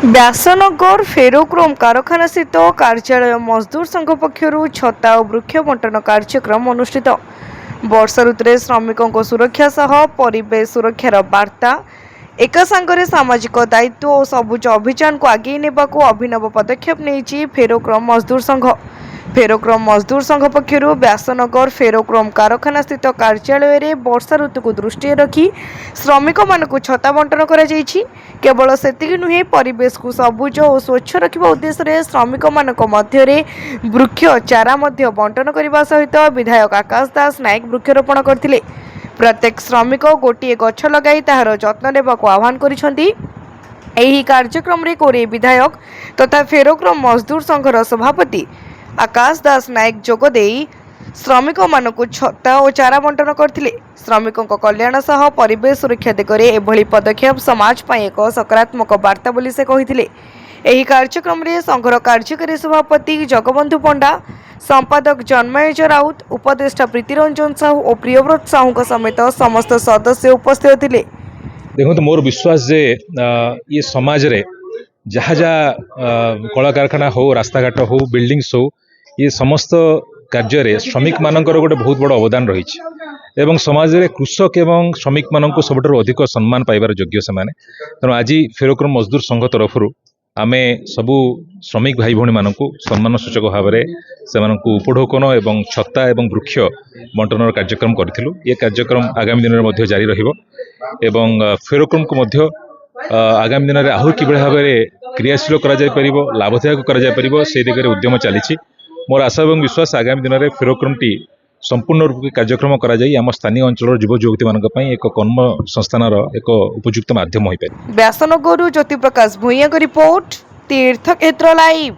Vyasnagar ferrochrome कारखाना स्थित कार्यालय मजदूर संघ पक्षर छता और वृक्ष बंटन कार्यक्रम अनुष्ठित। वर्षा ऋतुरे श्रमिकों सुरक्षा सह परिवेश सुरक्षार वार्ता एक सांगरे सामाजिक दायित्व और सबुज अभियान को आगे नेबाकू अभिनव पदक्षेप नहीं फेरोक्रोम मजदूर संघ। फेरोक्रोम मजदूर संघ पक्षर व्यासनगर फेरोक्रोम कारखाना स्थित कार्यालय में वर्षा ऋतु को दृष्टि रखी श्रमिक मानक छता बंटन कर केवल सेतिक नुहे परिवेश को सबुज और स्वच्छ रखा उद्देश्य श्रमिक मानक मध्य वृक्ष चारा बंटन करने सहित विधायक आकाश दास नायक वृक्षरोपण करथिले। प्रत्येक श्रमिक गोटे गछ लगाई ताहार जत्न नेबाकू आह्वान करिसेंती। एही कार्यक्रम रे कोरे विधायक तथा फेरोक्रोम मजदूर संघर सभापति आकाश दास नायक जोगदे श्रमिक मानक छत्ता और चारा बंटन करथिले। श्रमिकों कल्याण सह परिवेश सुरक्षा दिगरे एभली पदक्षेप समाज पाई एक सकारात्मक वार्ता बोली से कहिथिले। एही कार्यक्रम रे संघर कार्यकारी सभापति जगबंधु पंडा, संपादक जन्मयज राउत, उपदेष्टा प्रीतिरंजन साहू और प्रियव्रत साहू समेत समस्त सदस्य उपस्थित थिले। देखो मोर विश्वास जे ये समाज रे जहाँ जहाँ कला कारखाना हो, रास्ता घाट हो, बिल्डिंग्स हो, ये समस्त कार्य श्रमिक मानकर गोटे बहुत बड़ अवदान रही एवं समाज रे कृषक एवं श्रमिक मानक सबुठ अधिक सम्मान पाइबार योग्य से माने। तेणु आज फेरोक्रोम मजदूर संघ तरफ आमे सबू श्रमिक भाई भौणी मानक सम्मान सूचक भाव में से उपढौकन एवं छत्ता एवं वृक्ष बंटन कार्यक्रम करूँ। ये कार्यक्रम आगामी दिन में जारी रहिबो एवं फेरोक्रोम को मध्य आगामी दिन में आहु कि भाव में क्रियाशील कर लाभदायक कर दिगरे उद्यम चली। मोर आशा और विश्वास आगामी दिन में फेरोक्रोम टी संपूर्ण रूप कार्यक्रम आम स्थानीय अंचल युव युवती मान एक कर्म संस्थान एक उपयुक्त माध्यम हो पाए। व्यासनगर ज्योति प्रकाश भूइया रिपोर्ट तीर्थक्षेत्र लाइव।